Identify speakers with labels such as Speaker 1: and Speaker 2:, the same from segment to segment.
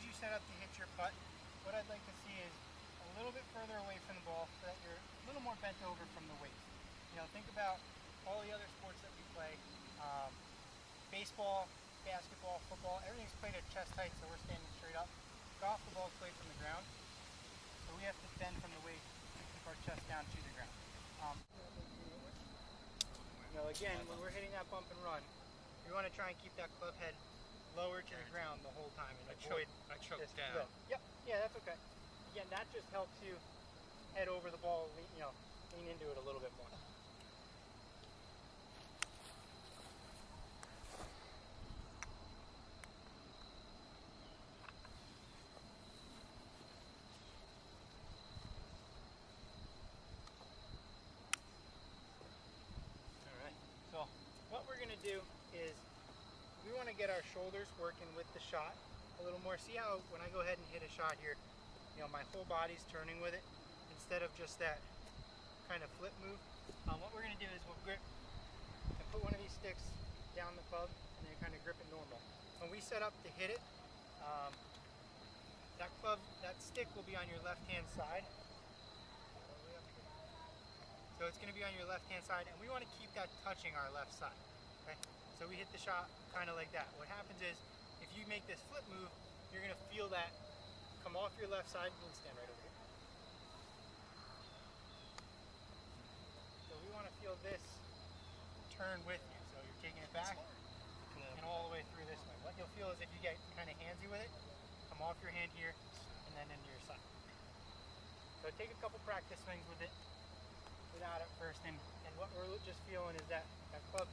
Speaker 1: you set up to hit your putt, what I'd like to see is a little bit further away from the ball so that you're a little more bent over from the waist. You know, think about all the other sports that we play. Baseball, basketball, football, everything's played at chest height, so we're standing straight up. Golf, the ball's played from the ground, so we have to bend from the waist to keep our chest down to the ground. You know, again, when we're hitting that bump and run, we want to try and keep that club head lower to the ground the whole time and avoid
Speaker 2: I choked down.
Speaker 1: Flip. Yep, yeah, that's okay. Again, that just helps you head over the ball, lean into it a little bit more. What we're going to do is we want to get our shoulders working with the shot a little more. See how when I go ahead and hit a shot here, my whole body's turning with it instead of just that kind of flip move. What we're going to do is we'll grip and put one of these sticks down the club and then kind of grip it normal. When we set up to hit it, that stick will be on your left-hand side. So it's going to be on your left-hand side, and we want to keep that touching our left side. Okay? So we hit the shot kind of like that. What happens is, if you make this flip move, you're going to feel that come off your left side. You can stand right over here. So we want to feel this turn with you. So you're taking it back and all the way through this way. What you'll feel is if you get kind of handsy with it, come off your hand here and then into your side. So take a couple practice swings with it. Without it first, and what we're just feeling is that club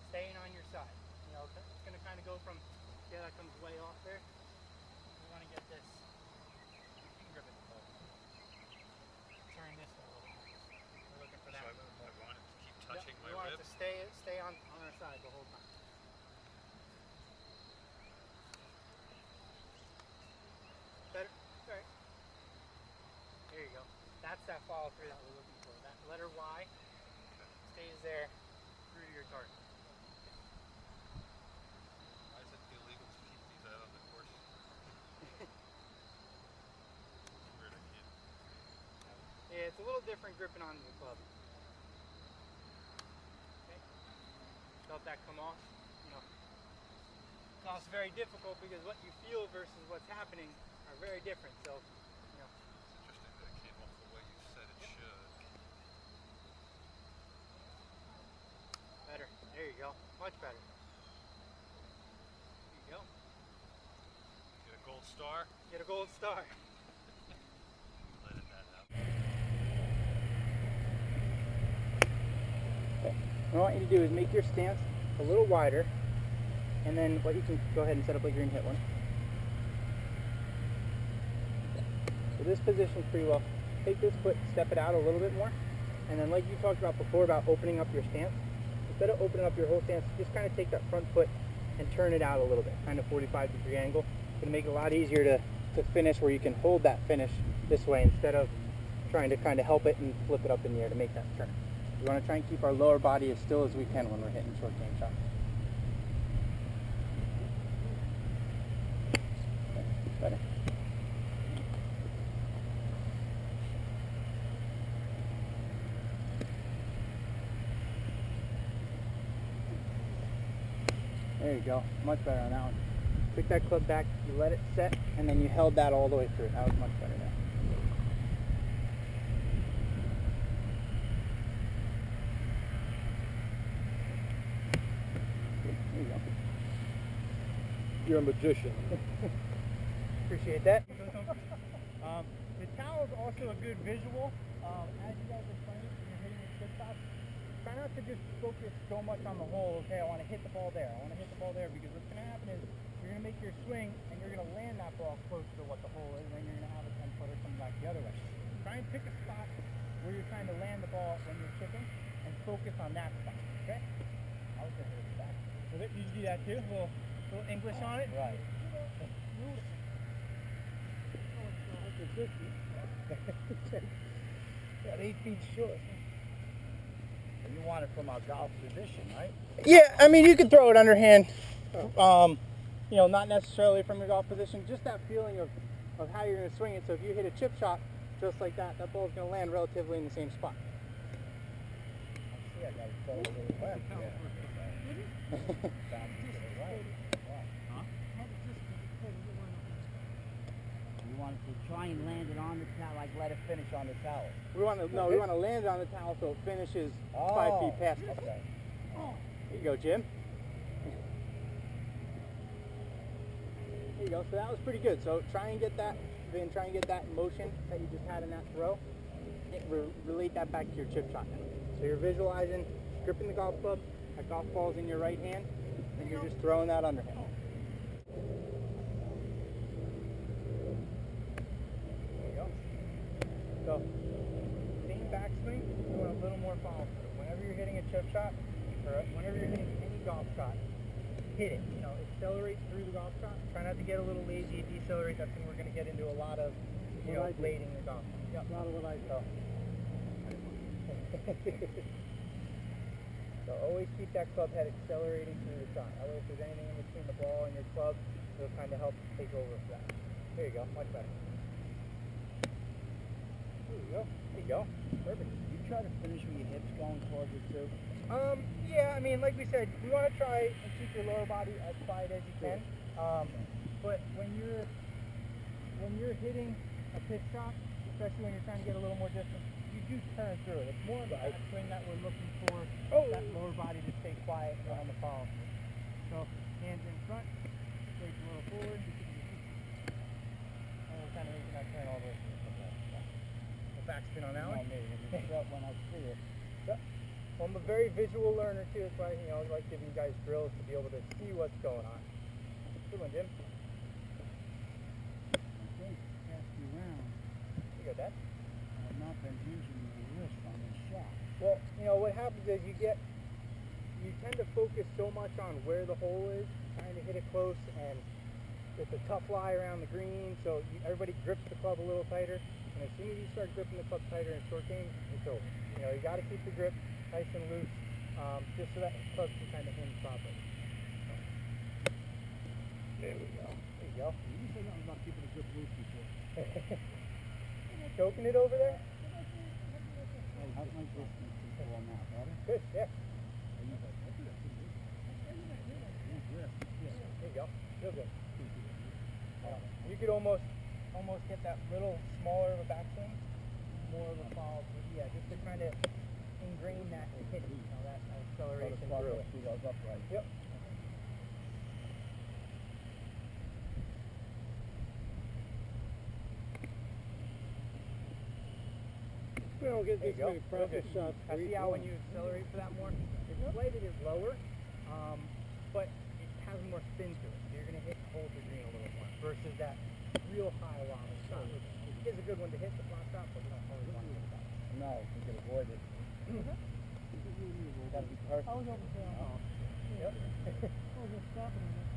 Speaker 1: staying on your side. It's going to kind of go from, that comes way off there. We want to get this, you can grip it, turn this a little bit. We're looking for that.
Speaker 2: So I want it to keep touching my rib?
Speaker 1: We want it to stay on our side the whole time. Better? Alright. There you go. That's that follow through that we're looking for. That letter Y stays there through to your target.
Speaker 2: Why is it illegal to keep these out on the course? It's weird, I can't.
Speaker 1: Yeah, it's a little different gripping onto the club. Okay. Felt that come off? It's very difficult because what you feel versus what's happening are very different. So,
Speaker 2: It's interesting that it came off the way you said it should.
Speaker 1: Better. There you go. Much better. There you go.
Speaker 2: Get a gold star?
Speaker 1: Get a gold star.
Speaker 2: Let it that out.
Speaker 1: Okay. What I want you to do is make your stance a little wider, and then what you can go ahead and set up like you're going to hit one. So this position's pretty well. Take this foot, step it out a little bit more, and then like you talked about before about opening up your stance, instead of opening up your whole stance, just kind of take that front foot and turn it out a little bit, kind of 45-degree angle. It's going to make it a lot easier to finish where you can hold that finish this way instead of trying to kind of help it and flip it up in the air to make that turn. We want to try and keep our lower body as still as we can when we're hitting short game shots. Better. There you go. Much better on that one. Pick that club back, you let it set, and then you held that all the way through. That was much better there. There you go.
Speaker 3: You're a magician.
Speaker 1: Appreciate that. The towel is also a good visual. As you guys are playing and you're hitting your chip shots, try not to just focus so much on the hole. Okay, I want to hit the ball there. I want to hit the ball there, because what's going to happen is you're going to make your swing and you're going to land that ball close to what the hole is, and then you're going to have a 10-footer come back the other way. Try and pick a spot where you're trying to land the ball when you're chipping and focus on that spot. Okay? I was going to hit it back. So you do that too? A little English on it?
Speaker 3: Right. Got 8 feet short. And you want it from our golf position, right?
Speaker 1: Yeah, I mean, you could throw it underhand. you know, not necessarily from your golf position, just that feeling of how you're going to swing it. So if you hit a chip shot just like that, that ball's going to land relatively in the same spot.
Speaker 3: See, I got it so to the left. You want to try and land it on the towel, like let it finish on the towel.
Speaker 1: We want to land it on the towel so it finishes 5 feet past us.
Speaker 3: Okay.
Speaker 1: There you go, Jim. There you go. So that was pretty good. So try and get that motion that you just had in that throw. Relate that back to your chip shot now. So you're visualizing gripping the golf club, that golf ball's in your right hand, and you're just throwing that underhand. There you go. So same backswing, you want a little more follow through. Whenever you're hitting a chip shot, or whenever you're hitting any golf shot, hit it. You know, accelerate through the golf shot. Try not to get a little lazy, decelerate. That's when we're going to get into a lot of, you know, blading the golf. Yep. A lot of what I do. So always keep that club head accelerating through the shot. That way, if there's anything in between the ball and your club, it'll kind of help take over for that. There you go. Much better. There you go. There you go. Perfect.
Speaker 3: You try to finish with your hips going towards it too.
Speaker 1: Yeah, I mean, like we said, we want to try and keep your lower body as wide as you can. But when you're hitting a pitch shot, especially when you're trying to get a little more distance, you do turn through it. It's more of a swing that we're looking for that lower body to stay quiet and on the follow. So hands in front, straight a little forward, and we're kind of making that turn all the way through. The backspin on that one.
Speaker 3: When I see it.
Speaker 1: Yep. Well, I'm a very visual learner too. That's why, you know, I like giving you guys drills to be able to see what's going on. Good one, Jim.
Speaker 3: Pass you around.
Speaker 1: You got that?
Speaker 3: I've not been using the wrist on this shot.
Speaker 1: Well, you know, what happens is you tend to focus so much on where the hole is, trying to hit it close, and it's a tough lie around the green, so everybody grips the club a little tighter, and as soon as you start gripping the club tighter in short game, it's over. You know, you got to keep the grip nice and loose, just so that the club can kind of hinge properly. There we go. There you go.
Speaker 3: You said nothing about keeping the grip loose before.
Speaker 1: Choking it over there?
Speaker 3: How's my distance control now, brother?
Speaker 1: Good, yeah.
Speaker 3: There you
Speaker 1: go. Real good. You could almost get that little smaller of a backswing, more of a follow. Yeah, just to kind of ingrain that and hit it, you know, that acceleration through it.
Speaker 3: See those upright.
Speaker 1: Yep.
Speaker 4: We don't get this many
Speaker 1: Real
Speaker 4: practice
Speaker 1: good.
Speaker 4: shots.
Speaker 1: I see how when you accelerate for that more, the flight is lower, but it has more spin to it. So you're going to hit hold the green a little more versus that real high lava shot. It is a good one to hit the flat shot, but we don't always want to hit that.
Speaker 3: No, you can avoid it. Gotta be perfect.
Speaker 4: I was over there.
Speaker 1: Yep.
Speaker 4: I was just stopping him.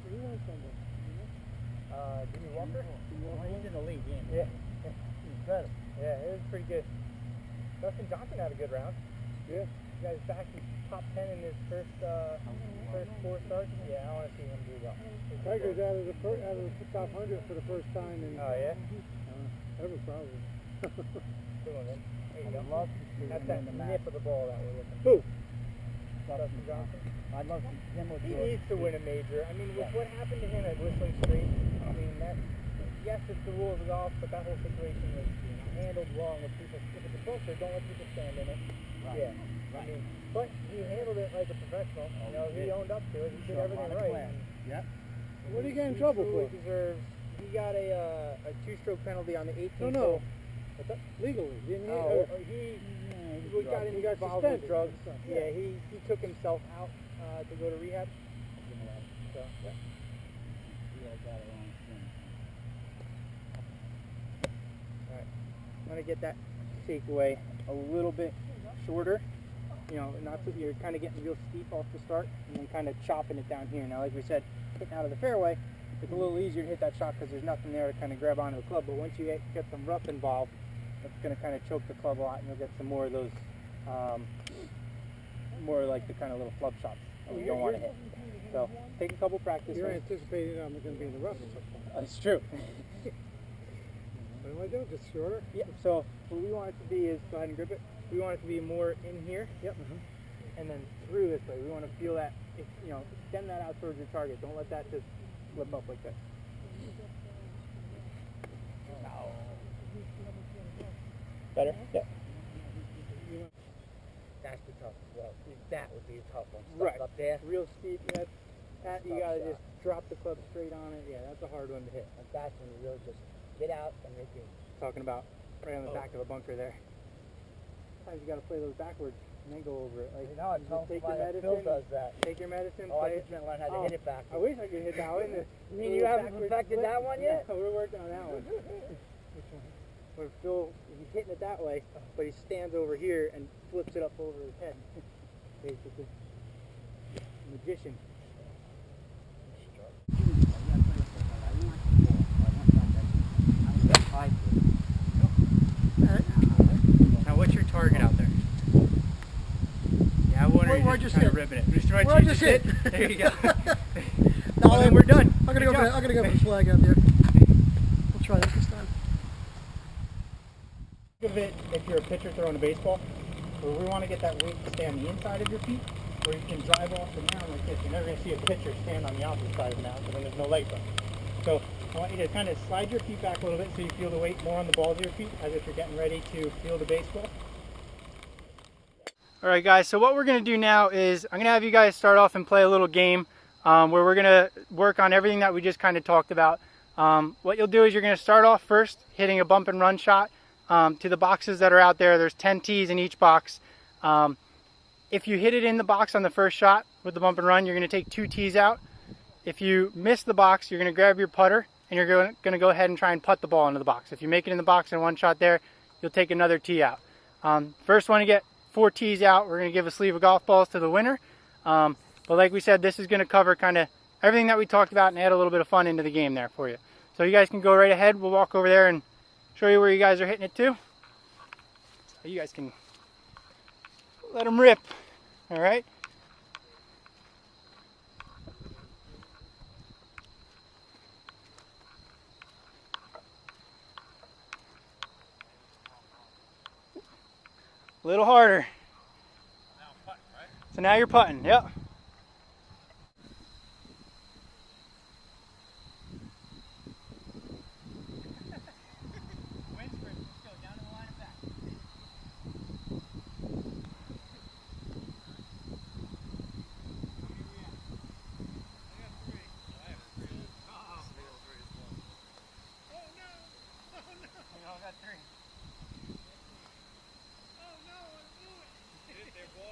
Speaker 4: He won something.
Speaker 1: Jimmy Walker?
Speaker 3: He's in the league,
Speaker 1: Yeah.
Speaker 3: He's better.
Speaker 1: Yeah, it was pretty good. Dustin Johnson had a good round.
Speaker 4: Yeah.
Speaker 1: You guys back in top 10 in his first 4 starts. Yeah, I want to see him do well.
Speaker 4: Tiger's out of the top 100 for the first time in
Speaker 1: Oh, yeah?
Speaker 4: ever probably.
Speaker 1: Good one, then. There you
Speaker 3: I'd
Speaker 1: go.
Speaker 3: love to see
Speaker 1: That's
Speaker 3: him
Speaker 1: that
Speaker 3: in the
Speaker 1: nip
Speaker 3: match.
Speaker 1: of the ball that we're looking
Speaker 4: Who?
Speaker 1: for. Dustin Johnson.
Speaker 3: I'd love to see him with
Speaker 1: He
Speaker 3: Jordan.
Speaker 1: needs to win a major. I mean, with what happened to him at Whistling Straits, I mean, yes, it's the rules of golf, but that whole situation was handled wrong with people. If it's a bunker, don't let people stand in it.
Speaker 3: Right.
Speaker 1: Yeah. I mean, but he handled it like a professional. You know, he owned up to it. He did everything right.
Speaker 3: Yep.
Speaker 4: What did he get in trouble for?
Speaker 1: He deserves. He got a 2-stroke penalty on the 18th.
Speaker 4: No.
Speaker 1: hole. What's that?
Speaker 4: Legally, didn't he?
Speaker 1: Oh,
Speaker 4: Or-
Speaker 1: he
Speaker 3: He
Speaker 1: got
Speaker 4: He got
Speaker 1: involved with
Speaker 4: suspended.
Speaker 1: drugs.
Speaker 4: Yeah.
Speaker 1: Yeah, he took himself out to go to rehab. So, yeah.
Speaker 3: We all got our own thing.
Speaker 1: Alright, I'm going to get that takeaway a little bit shorter. You know, not so you're kind of getting real steep off the start and then kind of chopping it down here. Now, like we said, hitting out of the fairway, it's a little easier to hit that shot because there's nothing there to kind of grab onto the club. But once you get some rough involved, that's going to kind of choke the club a lot, and you'll get some more of those, more like the kind of little flub shots that we don't want to hit. So take a couple practice
Speaker 4: You're
Speaker 1: swings.
Speaker 4: anticipating I'm going to be in the rough at some point.
Speaker 1: That's true.
Speaker 4: What do I do? Just shorter?
Speaker 1: Yeah. So what we want it to be is, go ahead and grip it. We want it to be more in here.
Speaker 4: Yep.
Speaker 1: And then through this way. We want to feel that, extend that out towards your target. Don't let that just slip up like this. Better? Yeah.
Speaker 3: That's the tough. Well, that would be a tough one.
Speaker 1: Right.
Speaker 3: Up there.
Speaker 1: Real speed. That you
Speaker 3: Tough
Speaker 1: gotta
Speaker 3: shot.
Speaker 1: just drop the club straight on it. Yeah, that's a hard one to hit.
Speaker 3: And that's when you really just get out and make it.
Speaker 1: Talking about right on the back of the bunker there. Sometimes you gotta play those backwards and then go over it. Like,
Speaker 3: You know, I
Speaker 1: just
Speaker 3: told
Speaker 1: take
Speaker 3: somebody
Speaker 1: your
Speaker 3: that Phil
Speaker 1: medicine.
Speaker 3: does that.
Speaker 1: Take your medicine.
Speaker 3: Oh, I
Speaker 1: play
Speaker 3: just meant learn how to hit it back.
Speaker 1: I wish I could hit that one.
Speaker 3: You mean you haven't perfected that one yet?
Speaker 1: Yeah, we're working on that one. Which one? Where Phil, he's hitting it that way, but he stands over here and flips it up over his head. Basically. Magician. Now what's your target out there? Yeah, I wonder
Speaker 4: Where I
Speaker 1: you're just
Speaker 4: just
Speaker 1: kind of
Speaker 4: hit.
Speaker 1: ripping it. Just right
Speaker 4: Where I
Speaker 1: you
Speaker 4: just hit.
Speaker 1: There you go.
Speaker 4: No,
Speaker 1: Well, then we're done.
Speaker 4: I'm gonna
Speaker 1: Good
Speaker 4: go.
Speaker 1: job.
Speaker 4: I'm gonna go for the flag out there. We'll try this time.
Speaker 1: Think of it if you're a pitcher throwing a baseball, where we want to get that weight to stay on the inside of your feet, where you can drive off the mound like this. You're never going to see a pitcher stand on the opposite side of the mound, so then there's no leg thrust. So I want you to kind of slide your feet back a little bit so you feel the weight more on the balls of your feet, as if you're getting ready to field the baseball. All right, guys, so what we're going to do now is I'm going to have you guys start off and play a little game where we're going to work on everything that we just kind of talked about. What you'll do is you're going to start off first hitting a bump and run shot to the boxes that are out there. There's 10 tees in each box. If you hit it in the box on the first shot with the bump and run, you're going to take 2 tees out. If you miss the box, you're going to grab your putter and you're going to go ahead and try and putt the ball into the box. If you make it in the box in one shot there, you'll take another tee out. First one to get 4 tees out, we're going to give a sleeve of golf balls to the winner. But like we said, this is going to cover kind of everything that we talked about and add a little bit of fun into the game there for you. So you guys can go right ahead. We'll walk over there and show you where you guys are hitting it to. So you guys can let them rip. All right. A little harder.
Speaker 2: Now I'm putting, right?
Speaker 1: So now you're putting. Yep.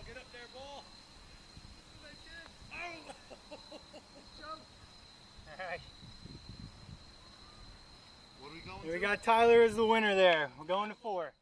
Speaker 2: Get up there, ball.
Speaker 1: Alright.
Speaker 2: What are we going
Speaker 1: We got Tyler as the winner there. We're going to 4.